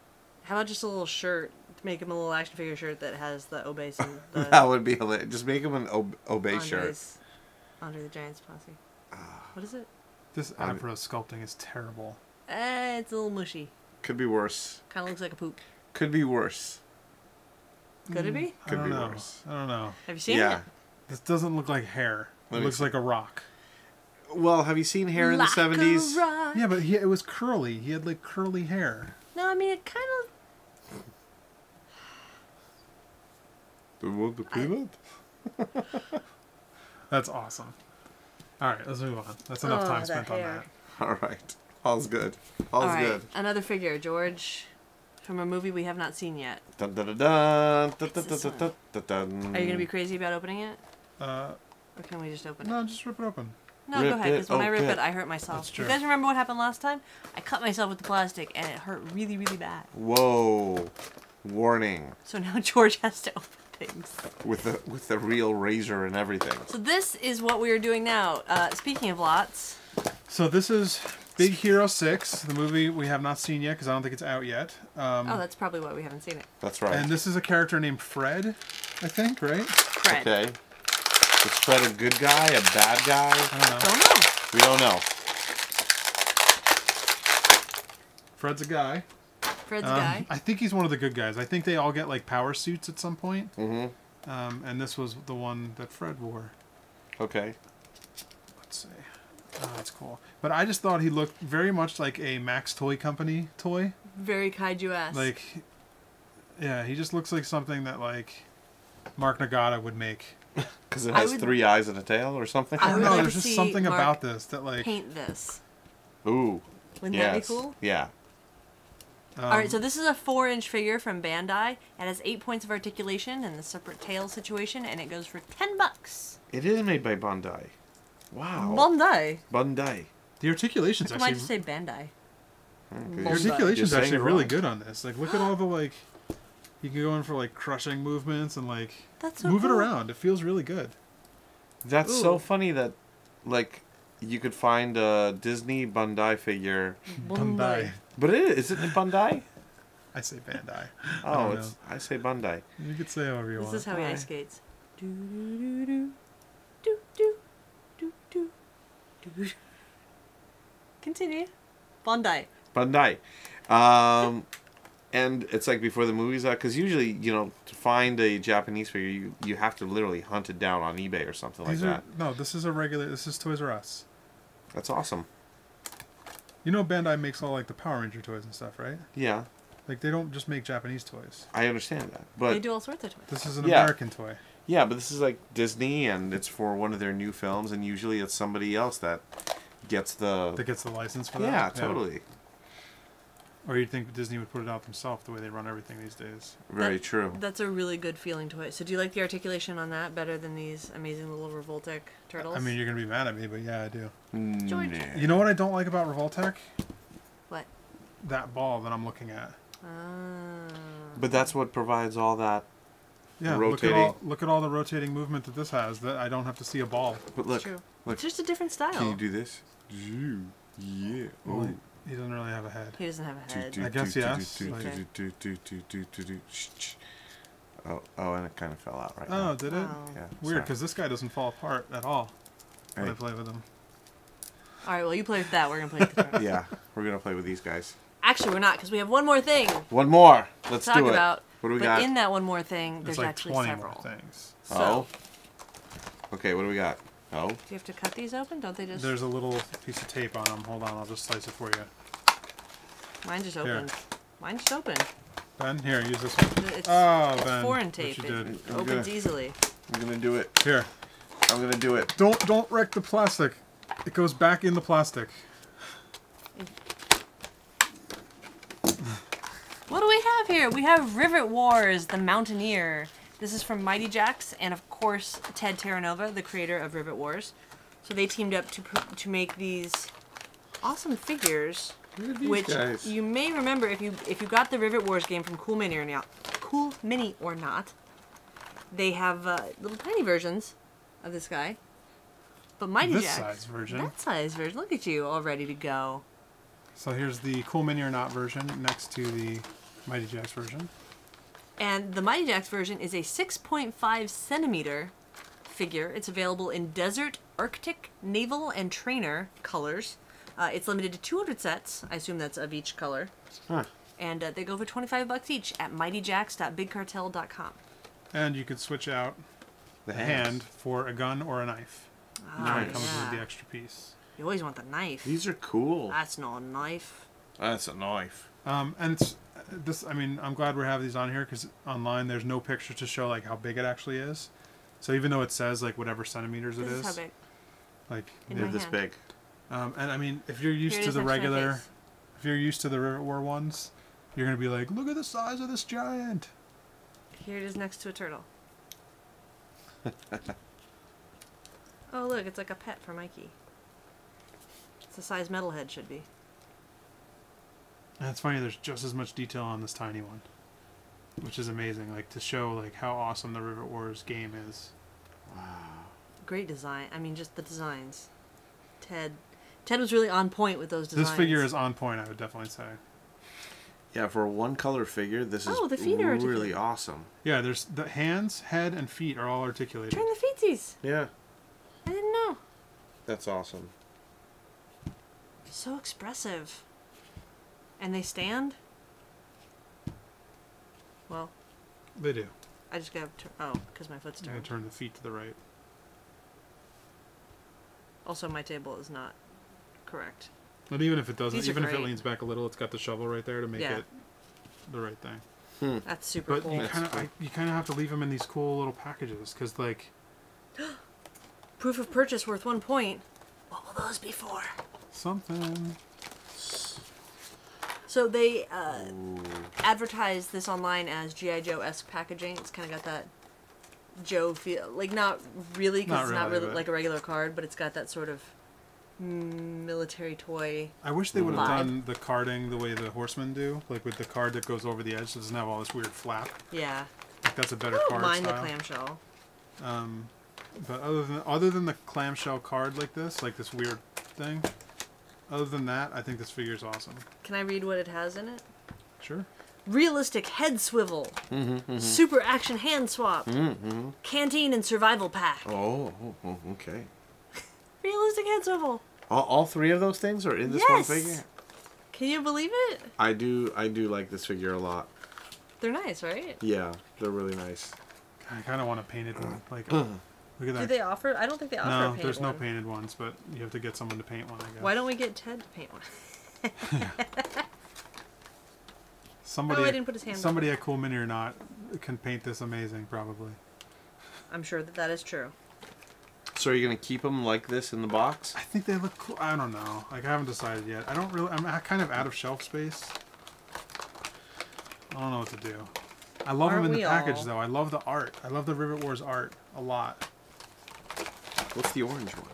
How about just a little shirt? Make him a little action figure shirt that has the obey symbol. The That would be hilarious. Just make him an obey shirt. Andre's- Andre the Giant's posse. What is it? This Afro sculpting is terrible. It's a little mushy. Could be worse. Kind of looks like a poop. Could be worse. Could it be? I Could don't be know. worse. I don't know. Have you seen Yeah. it? This doesn't look like hair. Let It me looks see. like a rock. Well, have you seen hair in the Like a 70s? rock. Yeah, but it was curly. He had like curly hair. No, I mean it kind of. The peanut? That's awesome. All right, let's move on. That's enough Oh, time that spent on hair. that. All right. All's good. All's All right, good. another figure, George, from a movie we have not seen yet. Dun, dun, dun, dun, dun, dun, this dun, one? dun, dun, dun. Are you gonna be crazy about opening it, Uh, or can we just open it? no, just rip it open. No, Rip go ahead. it Because when I rip open. it, I hurt myself. That's You true. guys remember what happened last time? I cut myself with the plastic, and it hurt really, really bad. Whoa. Warning. So now George has to open things. With the real razor and everything. So this is what we are doing now. Speaking of lots, So this is Big Hero 6, the movie we have not seen yet because I don't think it's out yet. oh, that's probably why we haven't seen it. That's right. And this is a character named Fred, I think, right? Fred. Okay. Is Fred a good guy, a bad guy? I don't know. Don't know. We don't know. Fred's a guy. Fred's a guy. I think he's one of the good guys. I think they all get like power suits at some point. Mm-hmm. And this was the one that Fred wore. Okay. Let's see. Oh, that's cool. But I just thought he looked very much like a Max Toy Company toy. Very kaiju-esque. Like, yeah, he just looks like something that like Mark Nagata would make. Because it I has would- 3 eyes and a tail or something? I I would don't know. like There's to just see something Mark about this that like. paint this. Ooh. Wouldn't yes. that be cool? Yeah. All right, so this is a 4-inch figure from Bandai. It has 8 points of articulation and the separate tail situation, and it goes for $10. It is made by Bandai. Wow. Bandai. Bandai. The articulation's Come on, actually just say Bandai. the Bandai. articulation's You're saying actually it really wrong. good on this. Like, look at all the like. You can go in for like crushing movements and like That's so move it cool. around. It feels really good. That's Ooh. so funny that, like, you could find a Disney Bandai figure. Bandai. But is it Bandai? I say Bandai. Oh, I say Bandai. You could say however you want. This is how he ice skates. Do do do do do do do do. Continue. Bandai. Bandai. And it's like before the movie's out, because usually, to find a Japanese figure, you have to literally hunt it down on eBay or something like that. No, this is this is Toys R Us. That's awesome. You know Bandai makes all like the Power Ranger toys and stuff, right? Yeah. Like they don't just make Japanese toys. I understand that. But They do all sorts of toys. this is an American toy. Yeah, but this is like Disney, and it's for one of their new films, and usually it's somebody else that gets the... That gets the license for that? Yeah, totally. Or you'd think Disney would put it out themselves the way they run everything these days. Very true. That's a really good feeling toy. So do you like the articulation on that better than these amazing little Revoltech turtles? I mean, you're going to be mad at me, but yeah, I do. George. Nah. You know what I don't like about Revoltech? What? That ball that I'm looking at. But that's what provides all that rotating. Look at all the rotating movement that this has. That I don't have to see a ball. But look, True. look. It's just a different style. Can you do this? Yeah. Well, he doesn't really have a head. He doesn't have a head. I guess yes. Oh, and it kind of fell out right Oh, now. did it? Oh. Yeah. Weird, because this guy doesn't fall apart at all when Hey. I play with him. All right, well, you play with that. We're going to play with the turtles. Yeah, we're gonna play with these guys. Actually, we're not, because we have one more thing to One more. Let's talk do it. about. What do we but got? in that one more thing, There's there's like actually 20 several. more things. So, Oh. Okay, what do we got? Oh. do you have to cut these open? Don't they just... There's a little piece of tape on them. Hold on, I'll just slice it for you. Mine just Here. opened. Mine just opened. Ben, here, use this one. It's Oh, Ben. foreign what tape. you It did. opens easily. I'm gonna do it. Here. I'm gonna do it. Don't wreck the plastic. It goes back in the plastic. What do we have here? We have Rivet Wars The Mountaineer. This is from Mighty Jaxx and, of course, Ted Terranova, the creator of Rivet Wars. So they teamed up to make these awesome figures, Look at these which guys. you may remember if you got the Rivet Wars game from Cool Mini or not. They have little tiny versions of this guy. But Mighty This Jaxx, size version. that size version. Look at you, all ready to go. So here's the Cool Mini or Not version next to the Mighty Jaxx version. And the Mighty Jaxx version is a 6.5 centimeter figure. It's available in Desert, Arctic, Naval, and Trainer colors. It's limited to 200 sets. I assume that's of each color. Huh. And they go for $25 each at mightyjaxx.bigcartel.com. And you could switch out The the hand for a gun or a knife. Ah, It comes with the yeah. extra piece. You always want the knife. These are cool. That's not a knife. That's a knife. And it's this. I mean, I'm glad we're having these on here because online there's no picture to show like how big it actually is. So even though it says like whatever centimeters it This is, is how big. like In They're my this hand. big. and I mean if you're used Here it to is the next to my regular, face. if you're used to the Rivet War ones, you're gonna be like, look at the size of this giant. Here it is next to a turtle. Oh, look, it's like a pet for Mikey. It's the size Metalhead should be. And it's funny. There's just as much detail on this tiny one, which is amazing. Like to show like how awesome the Rivet Wars game is. Great design. I mean, just the designs. Ted was really on point with those designs. This figure is on point. I would definitely say. Yeah, for a one-color figure, this is Oh, the feet are really articulated. awesome. Yeah, there's the hands, head, and feet are all articulated. Turn the feetsies. Yeah, I didn't know. that's awesome. So expressive. And they stand? Well, They do. I just got to... Oh, because my foot's I'm gonna turned. turn the feet to the right. Also, my table is not correct. But even if it doesn't, These are even if it great. leans back a little, it's got the shovel right there to make Yeah. it the right thing. That's super But cool. you That's kind of cool. you kind of have to leave them in these cool little packages because like Proof of purchase worth 1 point. What will those be for? something. So they advertise this online as G.I. Joe-esque packaging. It's kind of got that Joe feel. Like, not really, because Not it's not really, really but- like a regular card, but it's got that sort of military toy. I wish they would have Vibe. done the carding the way the horsemen do, like with the card that goes over the edge, so it doesn't have all this weird flap. Yeah. Like that's a better I don't card mind style. the clamshell. But other than the clamshell card like this weird thing, other than that, I think this figure is awesome. Can I read what it has in it? Sure. Realistic head swivel. Super action hand swap. Canteen and survival pack. Oh, okay. Realistic head swivel. All three of those things are in this one figure? Can you believe it? I do like this figure a lot. They're nice, right? Yeah, they're really nice. I kind of want a painted one. Like, look at that. Do they offer? I don't think they offer a No, painted there's no one. painted ones, but you have to get someone to paint one, I guess. Why don't we get Ted to paint one? Somebody, I didn't put his hand somebody at Cool Mini or not can paint this amazing, probably. I'm sure that is true. So are you going to keep them like this in the box? I think they look cool. I don't know. Like, I haven't decided yet. I'm kind of out of shelf space. I don't know what to do. I love them in the package, though. I love the art. I love the Rivet Wars art a lot. What's the orange one?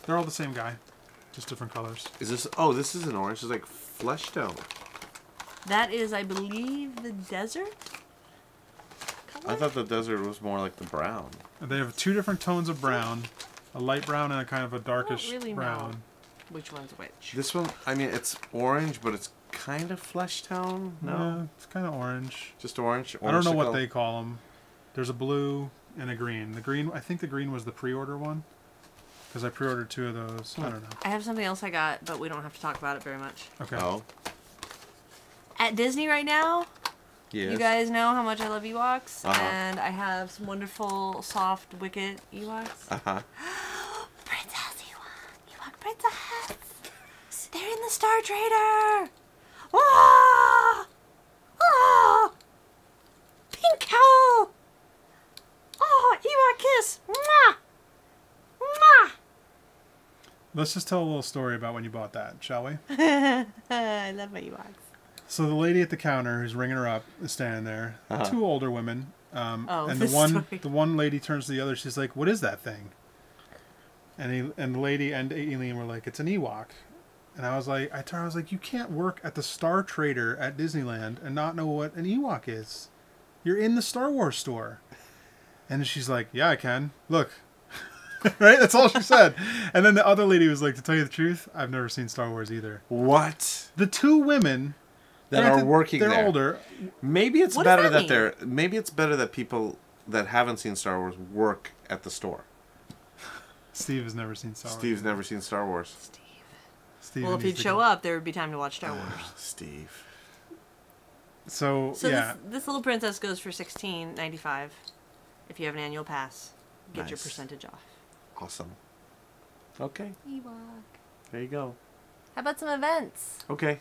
They're all the same guy, just different colors. Is this... Oh, this is an orange. It's like fleshed out. That is, I believe, the desert color? I thought the desert was more like the brown. They have two different tones of brown, a light brown and a kind of a darkish I don't really brown. know which one's which. This one, I mean, it's orange, but it's kind of flesh tone. No, Yeah, it's kind of orange. just orange. I don't know what they call them. There's a blue and a green. The green, I think the green was the pre-order one, because I pre-ordered 2 of those. I don't know. I have something else I got, but we don't have to talk about it very much. Okay. Oh, At Disney right now, yes. you guys know how much I love Ewoks, Uh-huh. and I have some wonderful, soft, wicked Ewoks. Uh-huh. Princess Ewok Princess! They're in the Star Trader! Ah! Ah! Pink cow! Oh, Ewok kiss! Mwah! Mwah! Let's just tell a little story about when you bought that, shall we? I love my Ewoks. So the lady at the counter who's ringing her up is standing there. Uh-huh. 2 older women. And this story. the one lady turns to the other. She's like, "What is that thing?" And the lady and Aileen were like, "It's an Ewok." And I was like, I was like, "You can't work at the Star Trader at Disneyland and not know what an Ewok is. You're in the Star Wars store." And she's like, "Yeah, I can. Look." Right? That's all she said. And then the other lady was like, "To tell you the truth, I've never seen Star Wars either." What? The 2 women That are working they're there. older. Maybe it's What does better that that mean? they're. Maybe it's better that people that haven't seen Star Wars work at the store. Steve has never seen Star Wars. Steve's never seen Star Wars. Steve Well, if needs he'd to show go. up, there would be time to watch Star Wars. Steve. So So yeah, this little princess goes for $16.95. If you have an annual pass, get your Nice. percentage off. Awesome. Okay, Ewok. there you go. How about some events? Okay.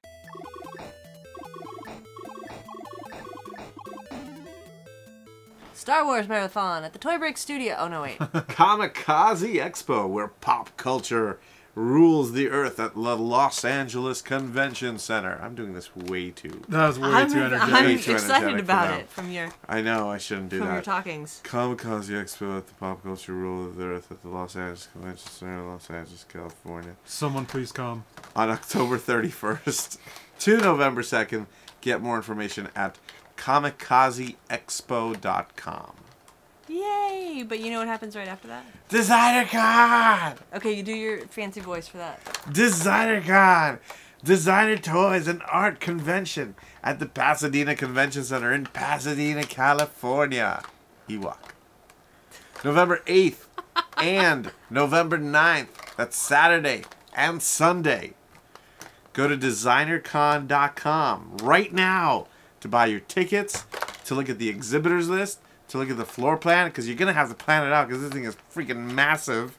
Star Wars Marathon at the Toy Break Studio. Oh, no, wait. Kamikaze Expo, where pop culture rules the earth at the Los Angeles Convention Center. I'm doing this way too. that was way I'm, too energetic. I'm Way too excited energetic for about now. it from your I know I shouldn't do your that. talkings. Kamikaze Expo at the pop culture rule of the earth at the Los Angeles Convention Center, Los Angeles, California. Someone please come. On October 31st to November 2nd. Get more information at kamikazeexpo.com. Yay! But you know what happens right after that? DesignerCon! Okay, you do your fancy voice for that. DesignerCon! Designer toys and art convention at the Pasadena Convention Center in Pasadena, California. Ewok. November 8th and November 9th. That's Saturday and Sunday. Go to designercon.com right now to buy your tickets, to look at the exhibitors list, to look at the floor plan, because you're going to have to plan it out because this thing is freaking massive.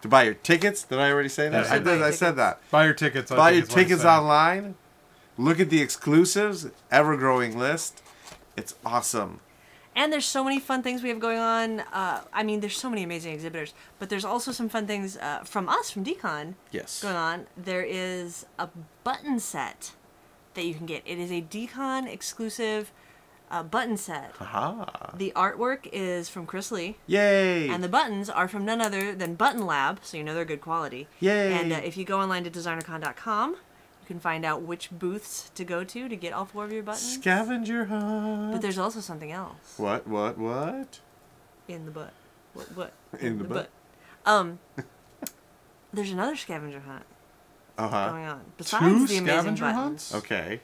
To buy your tickets. Did I already say that? Yeah. I did. I said that. Buy your tickets. I Buy think your is what he tickets said. online. Look at the exclusives. Ever-growing list. It's awesome. And there's so many fun things we have going on. I mean, there's so many amazing exhibitors, but there's also some fun things from us, from Decon, Yes. going on. There is a button set that you can get. It is a Decon exclusive button set. Aha. The artwork is from Chris Lee, Yay. and the buttons are from none other than Button Lab, so you know they're good quality. Yay. And if you go online to designercon.com, you can find out which booths to go to get all 4 of your buttons. Scavenger hunt. But there's also something else What? in the butt. What? In the butt. There's another scavenger hunt Uh-huh. going on besides Two the amazing scavenger buttons. hunts? Okay.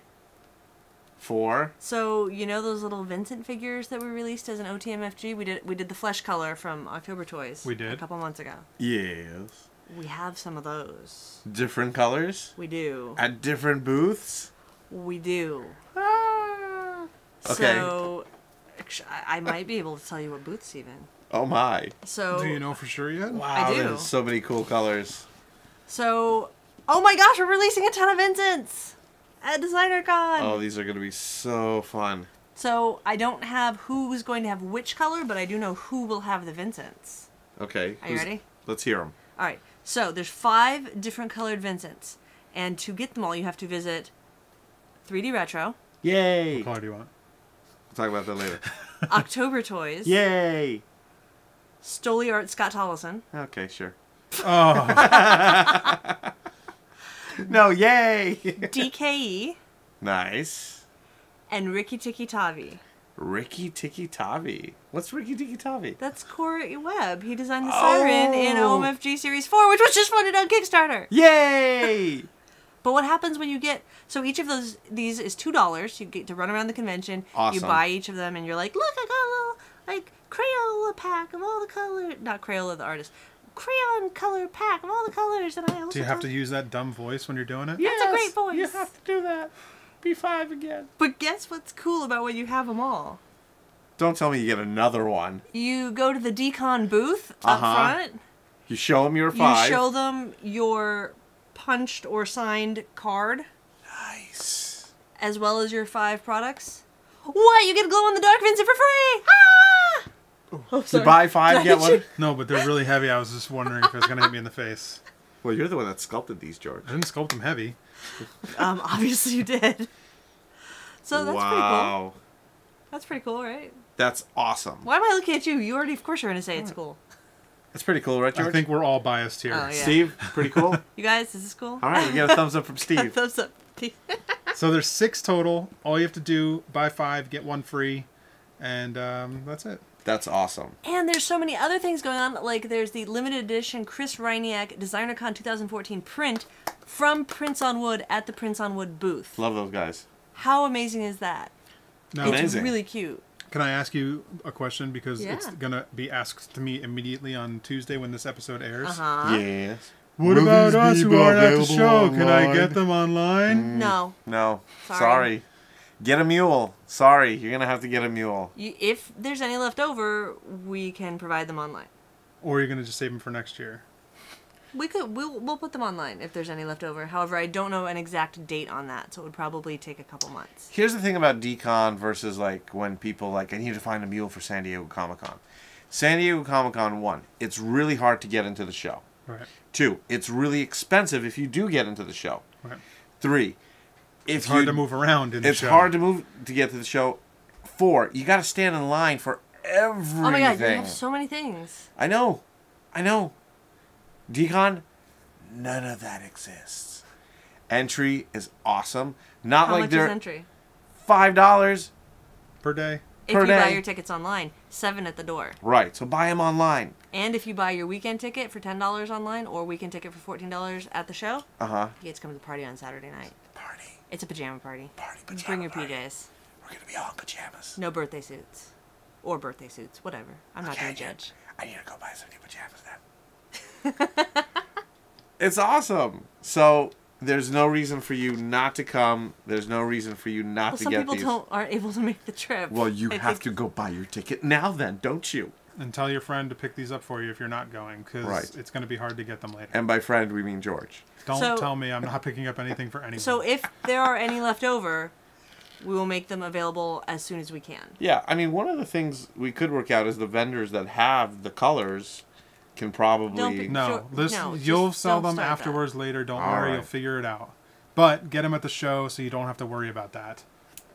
4. So you know those little Vincent figures that we released as an OTMFG? We did the flesh color from October Toys. We did. A couple months ago. Yes. We have some of those. Different colors? We do. At different booths? We do. Ah. Okay. So I might be able to tell you what booths even. Oh my. So Do you know for sure yet? Wow, I do. there's so many cool colors. So, oh my gosh, we're releasing a ton of Vincents at DesignerCon. Oh, these are going to be so fun. So I don't have who is going to have which color, but I do know who will have the Vincents. Okay. Are you ready? Let's hear them. All right. So there's 5 different colored Vincents, and to get them all, you have to visit 3D Retro, Yay! What color do you want? We'll talk about that later. October Toys, Yay! Stoli Art Scott Tollison, Okay, sure. Oh, No, yay! DKE, Nice. and Ricky Tikki Tavi. Ricky Tikki Tavi. What's Ricky Tikki Tavi? That's Corey Webb. He designed the siren in Oh. OMFG Series 4, which was just funded on Kickstarter. Yay! But what happens when you get... So each of these is $2. You get to run around the convention. Awesome. You buy each of them, and you're like, look, I got a little, like, Crayola pack of all the colors. Not Crayola, the artist. Crayon color pack of all the colors. And I also do you have to use that dumb voice when you're doing it? That's a great voice. You have to do that. B5 again. But guess what's cool about when you have them all? Don't tell me you get another one. You go to the Decon booth up front. You show them your 5. You show them your punched or signed card, Nice. as well as your 5 products. What? You get a glow-in-the-dark Vincent for free! Ah! Oh, You sorry. buy 5, get one. No, but they're really heavy. I was just wondering if it was going to hit me in the face. Well, you're the one that sculpted these, George. I didn't sculpt them heavy. Obviously you did. So that's pretty cool. Wow. That's pretty cool, right? That's awesome. Why am I looking at you? You already, of course, you're gonna say it's cool. That's pretty cool, right, George? I think we're all biased here. Oh, yeah. Steve, pretty cool? You guys, is this cool? All right, we got a thumbs up from Steve. Thumbs up. So there's 6 total. All you have to do, buy 5, get 1 free, and that's it. That's awesome. And there's so many other things going on. Like there's the limited edition Chris Reiniak DesignerCon 2014 print from Prince on Wood at the Prince on Wood booth. Love those guys. How amazing is that? Now, It's Amazing. really cute. can I ask you a question? Because Yeah. it's going to be asked to me immediately on Tuesday when this episode airs. Uh-huh. Yes. What Will about these us be who aren't at the available show? Can I online? get them online? No. No. Sorry. Sorry. Get a mule. Sorry, you're gonna have to get a mule. If there's any left over, we can provide them online. Or are you going to just save them for next year? We'll put them online if there's any left over. However, I don't know an exact date on that, so it would probably take a couple months. Here's the thing about Decon versus like when people like I need to find a mule for San Diego Comic-Con. San Diego Comic-Con, 1, it's really hard to get into the show. Right. 2, it's really expensive if you do get into the show. Right. 3, if It's hard to move around in the It's show. hard to move to get to the show. 4, you got to stand in line for everything. Oh my god, you have so many things. I know. Decon, none of that exists. Entry is awesome. Not How like much is they're entry? $5. Per day? If per you buy day. your tickets online, $7 at the door. Right, so buy them online. And if you buy your weekend ticket for $10 online or weekend ticket for $14 at the show, Uh-huh. you get to come to the party on Saturday night. Party. It's a pajama party. Pajama Bring your party. PJs. We're going to be all in pajamas. No birthday suits. Or birthday suits, whatever. I'm not going to judge. I need to go buy some new pajamas then. It's awesome. So there's no reason for you not to come. There's no reason for you not Well, to some get people these. aren't able to make the trip. Well, you I have think- to go buy your ticket now then, don't you? And tell your friend to pick these up for you if you're not going, because Right. it's going to be hard to get them later. And by friend, we mean George. Don't So- tell me I'm not picking up anything for anyone. So if there are any left over, we will make them available as soon as we can. Yeah, I mean, one of the things we could work out is the vendors that have the colors can probably... Don't be- no, Sure, this no, you'll just sell don't them start that. afterwards later. Don't All worry, right. you'll figure it out. But get them at the show so you don't have to worry about that.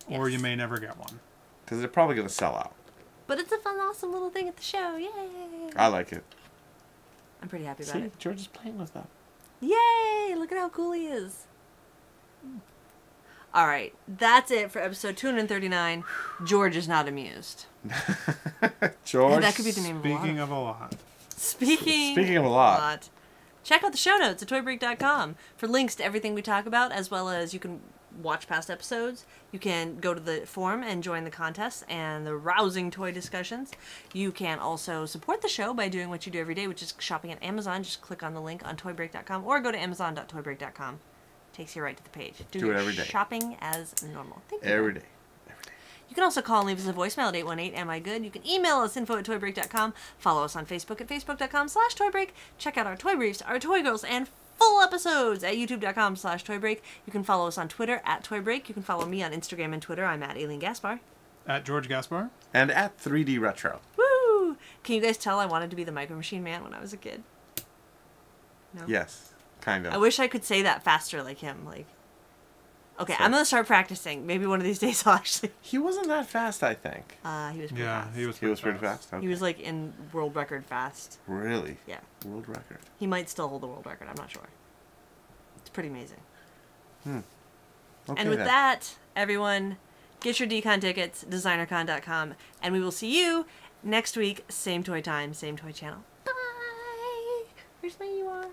Or Yes. you may never get one. Because they're probably going to sell out. But it's a fun, awesome little thing at the show. Yay! I like it. I'm pretty happy about See, it. George is playing with that. Yay! Look at how cool he is. All right, that's it for episode 239. George is not amused. George. That could be the name Speaking of of a lot. Speaking of a lot. Check out the show notes at toybreak.com for links to everything we talk about, as well as you can watch past episodes. You can go to the forum and join the contests and the rousing toy discussions. You can also support the show by doing what you do every day, which is shopping at Amazon. Just click on the link on toybreak.com or go to amazon.toybreak.com. Takes you right to the page. Do your it every day. Shopping as normal. Thank you. Every day. You can also call and leave us a voicemail at 818-AM-I-GOOD. You can email us info@toybreak.com. Follow us on Facebook at facebook.com/toybreak. Check out our toy briefs, our toy girls, and full episodes at youtube.com/toybreak. You can follow us on Twitter at toybreak. You can follow me on Instagram and Twitter. I'm at Aileen Gaspar. At George Gaspar. And at 3D Retro. Woo! Can you guys tell I wanted to be the Micro Machine Man when I was a kid? No? Yes, kind of. I wish I could say that faster like him. Okay, So- I'm going to start practicing. Maybe one of these days I'll actually... He wasn't that fast, I think. He was pretty Yeah, fast. he was He was pretty fast. Okay. He was in world record fast. Really? Yeah. World record. He might still hold the world record. I'm not sure. It's pretty amazing. Okay, And with then. that, everyone, get your decon tickets, designercon.com, and we will see you next week. Same toy time, same toy channel. Bye! Where's my you are?